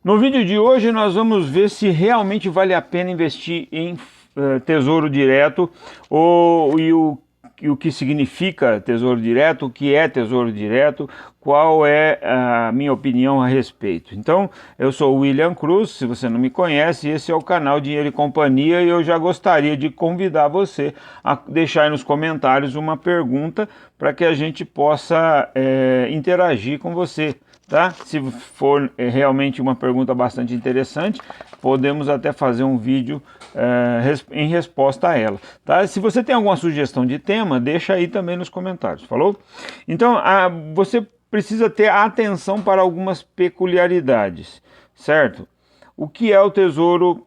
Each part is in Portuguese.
No vídeo de hoje nós vamos ver se realmente vale a pena investir em tesouro direto e o que significa tesouro direto, o que é tesouro direto, qual é a minha opinião a respeito. Então, eu sou o William Cruz, se você não me conhece, esse é o canal Dinheiro e Companhia e eu já gostaria de convidar você a deixar aí nos comentários uma pergunta para que a gente possa interagir com você. Tá? Se for realmente uma pergunta bastante interessante, podemos até fazer um vídeo em resposta a ela. Tá? Se você tem alguma sugestão de tema, deixa aí também nos comentários, falou? Então, você precisa ter atenção para algumas peculiaridades, certo? O que é o tesouro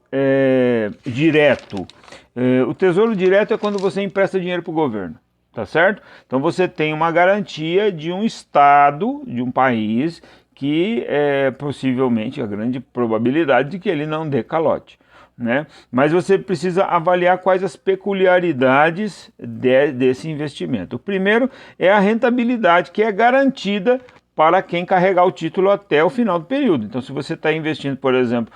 direto? O tesouro direto é quando você empresta dinheiro para o governo. Tá certo? Então você tem uma garantia de um estado, de um país, que é possivelmente a grande probabilidade de que ele não dê calote, né? Mas você precisa avaliar quais as peculiaridades desse investimento. O primeiro é a rentabilidade, que é garantida para quem carregar o título até o final do período. Então, se você está investindo, por exemplo,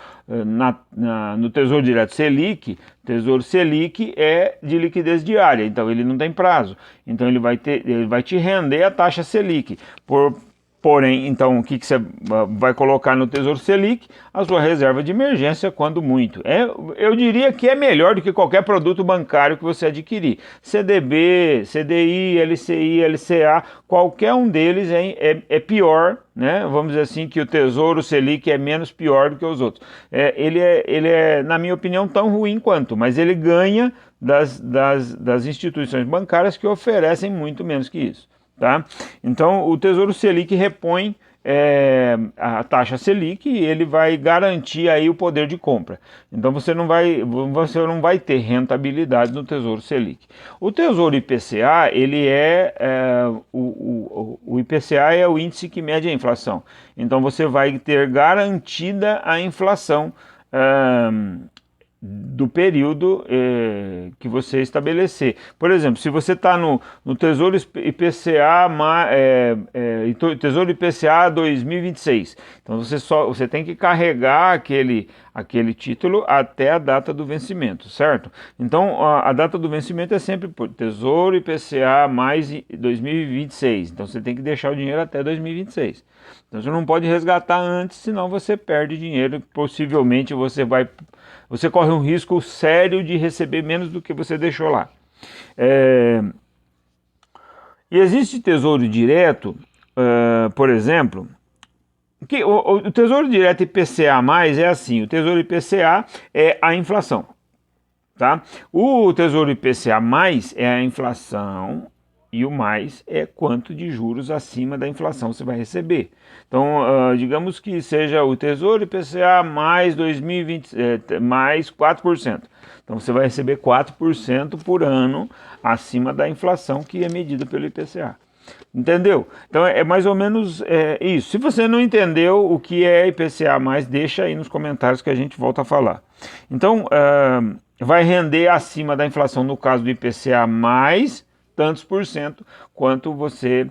no Tesouro Direto Selic, Tesouro Selic é de liquidez diária, então ele não tem prazo. Então ele vai te render a taxa Selic. Porém, então, o que você vai colocar no Tesouro Selic? A sua reserva de emergência, quando muito. Eu diria que é melhor do que qualquer produto bancário que você adquirir. CDB, CDI, LCI, LCA, qualquer um deles é pior, né? Vamos dizer assim, que o Tesouro Selic é menos pior do que os outros. Ele é, na minha opinião, tão ruim quanto, mas ele ganha das instituições bancárias que oferecem muito menos que isso. Tá? Então, o Tesouro Selic repõe a taxa Selic e ele vai garantir aí o poder de compra. Então, você não vai ter rentabilidade no Tesouro Selic. O Tesouro IPCA, o IPCA é o índice que mede a inflação. Então, você vai ter garantida a inflação do período que você estabelecer. Por exemplo, se você está no Tesouro IPCA, Tesouro IPCA 2026, então você tem que carregar aquele título até a data do vencimento, certo? Então a data do vencimento é sempre por Tesouro IPCA mais 2026, então você tem que deixar o dinheiro até 2026. Então você não pode resgatar antes, senão você perde dinheiro, possivelmente você corre um risco sério de receber menos do que você deixou lá. E existe tesouro direto, por exemplo, que o tesouro direto IPCA+, é assim, o tesouro IPCA é a inflação, tá? O tesouro IPCA+, é a inflação e o mais é quanto de juros acima da inflação você vai receber. Então, digamos que seja o Tesouro IPCA mais 2020, mais 4%. Então, você vai receber 4% por ano acima da inflação que é medida pelo IPCA. Entendeu? Então, é mais ou menos isso. Se você não entendeu o que é IPCA+, deixa aí nos comentários que a gente volta a falar. Então, vai render acima da inflação no caso do IPCA+, tantos por cento quanto você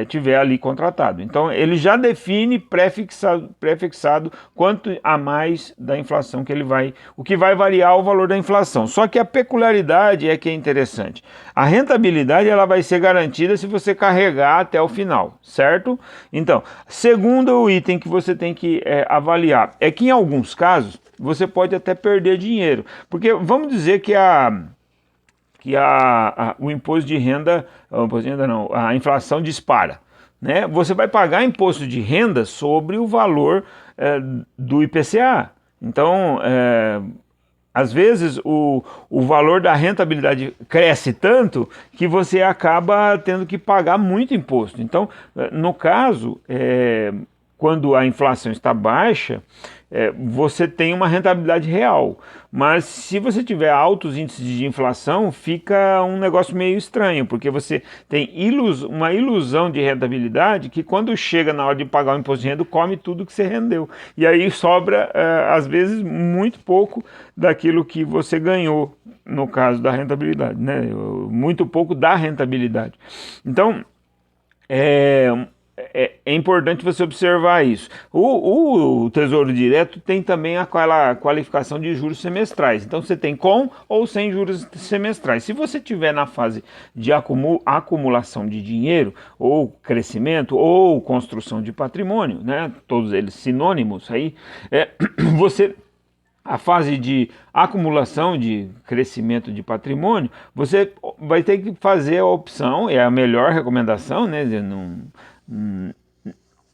tiver ali contratado. Então ele já define pré-fixado quanto a mais da inflação que ele vai, o que vai variar o valor da inflação. Só que a peculiaridade é que é interessante. A rentabilidade ela vai ser garantida se você carregar até o final, certo? Então, segundo item que você tem que avaliar é que em alguns casos você pode até perder dinheiro, porque vamos dizer que o imposto de renda, não, a inflação dispara, né? Você vai pagar imposto de renda sobre o valor do IPCA. Então, às vezes o valor da rentabilidade cresce tanto que você acaba tendo que pagar muito imposto. Então, no caso, quando a inflação está baixa, você tem uma rentabilidade real. Mas se você tiver altos índices de inflação, fica um negócio meio estranho, porque você tem uma ilusão de rentabilidade que quando chega na hora de pagar o imposto de renda, come tudo que você rendeu. E aí sobra, às vezes, muito pouco daquilo que você ganhou, no caso da rentabilidade, né? Muito pouco da rentabilidade. Então, é importante você observar isso. O Tesouro Direto tem também aquela qualificação de juros semestrais. Então você tem com ou sem juros semestrais. Se você tiver na fase de acumulação de dinheiro, ou crescimento, ou construção de patrimônio, né? Todos eles sinônimos aí, você a fase de acumulação de crescimento de patrimônio, você vai ter que fazer a opção, é a melhor recomendação, né?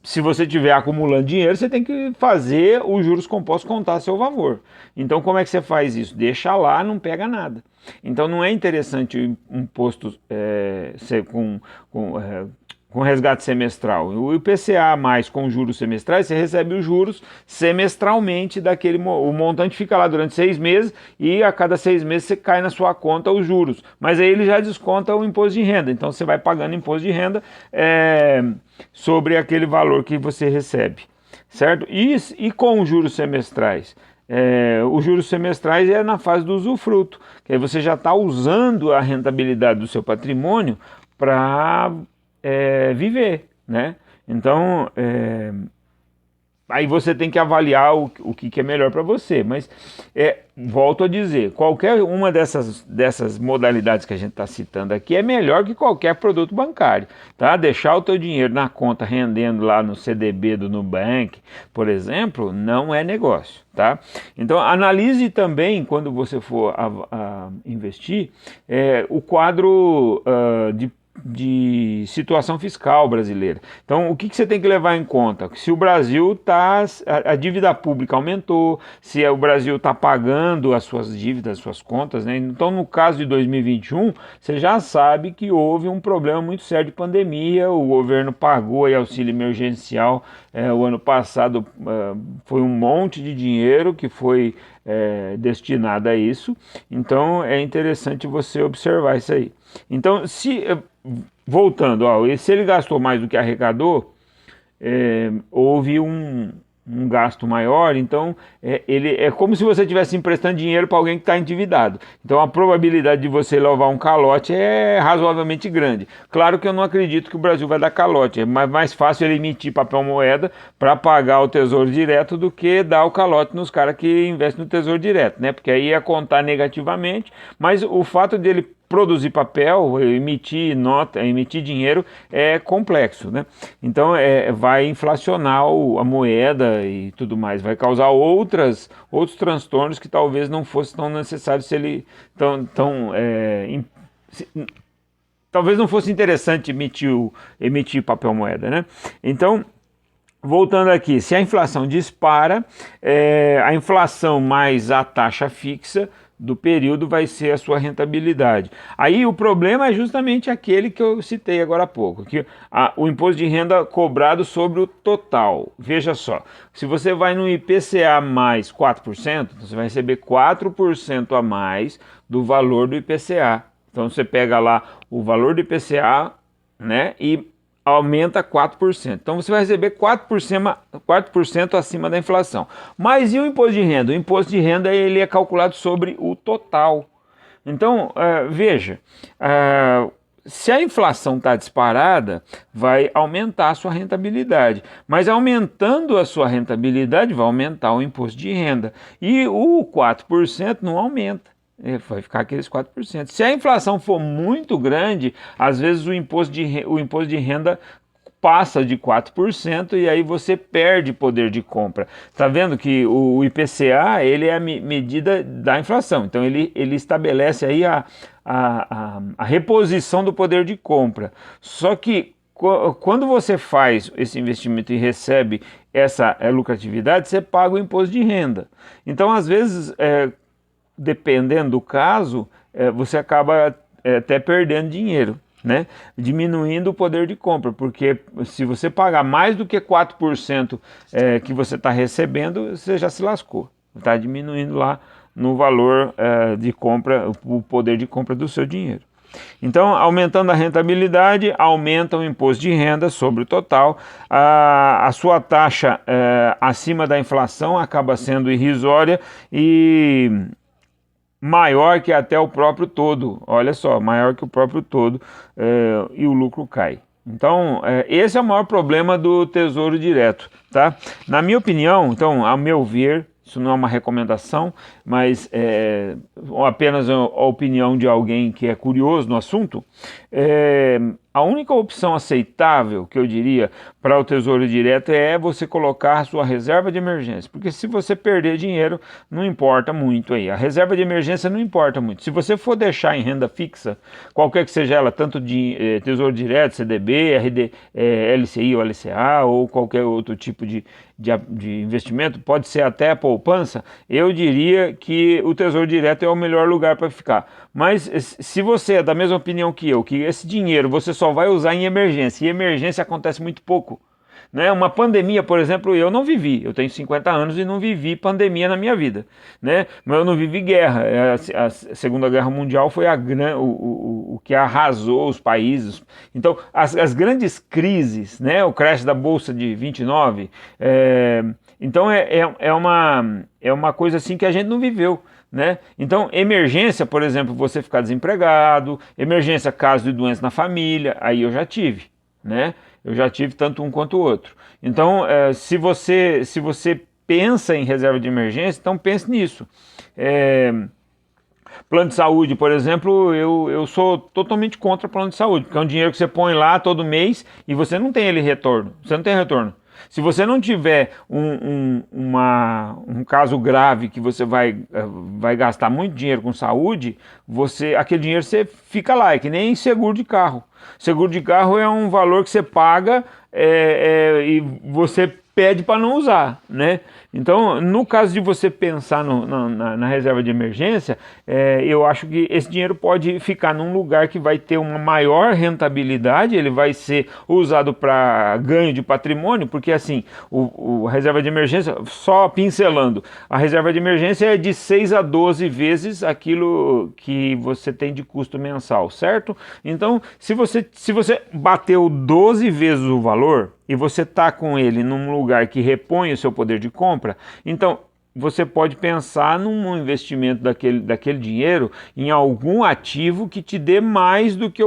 Se você estiver acumulando dinheiro, você tem que fazer os juros compostos contar seu valor. Então, como é que você faz isso? Deixa lá, não pega nada. Então, não é interessante um posto ser com resgate semestral. O IPCA mais com juros semestrais, você recebe os juros semestralmente o montante fica lá durante 6 meses e a cada 6 meses você cai na sua conta os juros. Mas aí ele já desconta o imposto de renda. Então você vai pagando imposto de renda sobre aquele valor que você recebe, certo? E com os juros semestrais? Os juros semestrais é na fase do usufruto, que aí você já está usando a rentabilidade do seu patrimônio para viver, né? Então, aí você tem que avaliar o que é melhor para você, mas volto a dizer, qualquer uma dessas modalidades que a gente está citando aqui é melhor que qualquer produto bancário, tá? Deixar o teu dinheiro na conta rendendo lá no CDB do Nubank, por exemplo, não é negócio, tá? Então analise também, quando você for a investir, o quadro de situação fiscal brasileira. Então, o que você tem que levar em conta? Se o Brasil a dívida pública aumentou, se o Brasil está pagando as suas dívidas, as suas contas, né? Então, no caso de 2021, você já sabe que houve um problema muito sério de pandemia, o governo pagou aí auxílio emergencial, o ano passado foi um monte de dinheiro que foi destinado a isso, então é interessante você observar isso aí. Então, voltando, se ele gastou mais do que arrecadou, houve um gasto maior, então ele é como se você estivesse emprestando dinheiro para alguém que está endividado. Então a probabilidade de você levar um calote é razoavelmente grande. Claro que eu não acredito que o Brasil vai dar calote, é mais fácil ele emitir papel moeda para pagar o Tesouro Direto do que dar o calote nos caras que investem no Tesouro Direto, né? Porque aí ia contar negativamente, mas o fato dele produzir papel, emitir nota, emitir dinheiro é complexo, né? Então vai inflacionar a moeda e tudo mais, vai causar outros transtornos que talvez não fossem tão necessários se ele talvez não fosse interessante emitir papel moeda, né? Então, voltando aqui, se a inflação dispara, a inflação mais a taxa fixa do período vai ser a sua rentabilidade. Aí o problema é justamente aquele que eu citei agora há pouco, que o imposto de renda cobrado sobre o total. Veja só, se você vai no IPCA mais 4%, você vai receber 4% a mais do valor do IPCA. Então você pega lá o valor do IPCA, né, e aumenta 4%. Então você vai receber 4% acima da inflação. Mas e o imposto de renda? O imposto de renda ele é calculado sobre o total. Então, veja, se a inflação está disparada, vai aumentar a sua rentabilidade. Mas aumentando a sua rentabilidade, vai aumentar o imposto de renda. E o 4% não aumenta. Vai ficar aqueles 4%. Se a inflação for muito grande, às vezes o imposto de renda passa de 4% e aí você perde poder de compra. Está vendo que o IPCA ele é a medida da inflação, então ele estabelece aí a reposição do poder de compra. Só que quando você faz esse investimento e recebe essa lucratividade, você paga o imposto de renda. Então, às vezes, dependendo do caso, você acaba até perdendo dinheiro, né? Diminuindo o poder de compra, porque se você pagar mais do que 4% que você está recebendo, você já se lascou. Está diminuindo lá no valor de compra, o poder de compra do seu dinheiro. Então, aumentando a rentabilidade, aumenta o imposto de renda sobre o total, a sua taxa acima da inflação acaba sendo irrisória e maior que até o próprio todo, olha só, maior que o próprio todo, e o lucro cai. Então, esse é o maior problema do Tesouro Direto, tá? Na minha opinião, então, ao meu ver, isso não é uma recomendação, mas apenas a opinião de alguém que é curioso no assunto, a única opção aceitável, que eu diria, para o Tesouro Direto é você colocar a sua reserva de emergência, porque se você perder dinheiro, não importa muito aí, a reserva de emergência não importa muito. Se você for deixar em renda fixa, qualquer que seja ela, tanto de Tesouro Direto, CDB, LCI ou LCA, ou qualquer outro tipo de investimento, pode ser até a poupança, eu diria que o Tesouro Direto é o melhor lugar para ficar. Mas se você é da mesma opinião que eu, que esse dinheiro você só vai usar em emergência, e emergência acontece muito pouco, né? Uma pandemia, por exemplo, eu não vivi, eu tenho 50 anos e não vivi pandemia na minha vida, né? Mas eu não vivi guerra, a Segunda Guerra Mundial foi o que arrasou os países. Então, as grandes crises, né? O crash da Bolsa de 29, então é uma coisa assim que a gente não viveu, né? Então, emergência, por exemplo, você ficar desempregado, emergência caso de doença na família, aí eu já tive, né? Eu já tive tanto um quanto o outro. Então, se você pensa em reserva de emergência, então pense nisso. Plano de saúde, por exemplo, eu sou totalmente contra plano de saúde, porque é um dinheiro que você põe lá todo mês e você não tem ele retorno. Você não tem retorno. Se você não tiver um caso grave que você vai gastar muito dinheiro com saúde, aquele dinheiro você fica lá, é que nem seguro de carro. Seguro de carro é um valor que você paga e você pede para não usar, né? Então, no caso de você pensar na reserva de emergência, eu acho que esse dinheiro pode ficar num lugar que vai ter uma maior rentabilidade, ele vai ser usado para ganho de patrimônio, porque assim, a reserva de emergência, só pincelando, a reserva de emergência é de 6 a 12 vezes aquilo que você tem de custo mensal, certo? Então, se você bateu 12 vezes o valor, e você está com ele num lugar que repõe o seu poder de compra, então você pode pensar num investimento daquele dinheiro em algum ativo que te dê mais do que a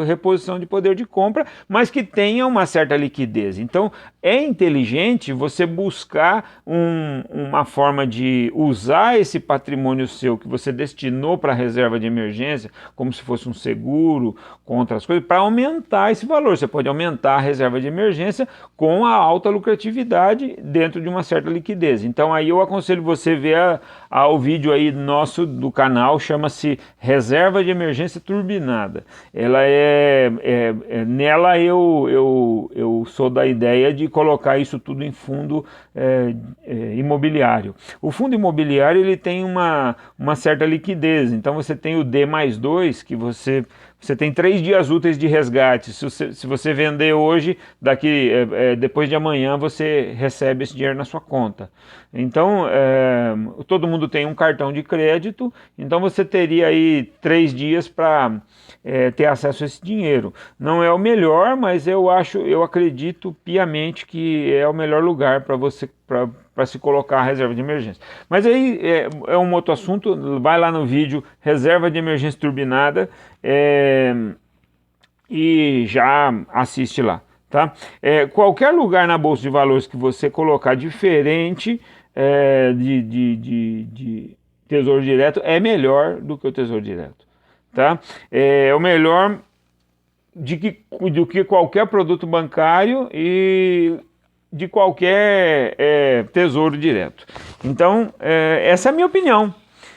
reposição de poder de compra, mas que tenha uma certa liquidez. Então é inteligente você buscar uma forma de usar esse patrimônio seu que você destinou para a reserva de emergência, como se fosse um seguro contra as coisas, para aumentar esse valor. Você pode aumentar a reserva de emergência com a alta lucratividade dentro de uma certa liquidez. Então aí eu aconselho você ver o vídeo aí nosso do canal, chama-se Reserva de Emergência Turbinada. Ela nela eu sou da ideia de colocar isso tudo em fundo imobiliário. O fundo imobiliário ele tem uma certa liquidez, então você tem o D+2, que você tem 3 dias úteis de resgate. Se você vender hoje, depois de amanhã você recebe esse dinheiro na sua conta. Então, todo mundo tem um cartão de crédito, então você teria aí 3 dias para ter acesso a esse dinheiro. Não é o melhor, mas eu acredito piamente que é o melhor lugar para se colocar a reserva de emergência. Mas aí é um outro assunto, vai lá no vídeo Reserva de Emergência Turbinada e já assiste lá, tá? Qualquer lugar na Bolsa de Valores que você colocar diferente de Tesouro Direto é melhor do que o Tesouro Direto, tá? É o melhor do que qualquer produto bancário e de qualquer tesouro direto. Então, essa é a minha opinião.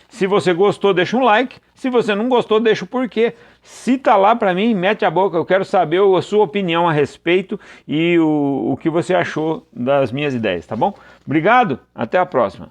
Se você gostou, deixa um like. Se você não gostou, deixa o porquê. Cita lá para mim, mete a boca. Eu quero saber a sua opinião a respeito e o que você achou das minhas ideias, tá bom? Obrigado, até a próxima.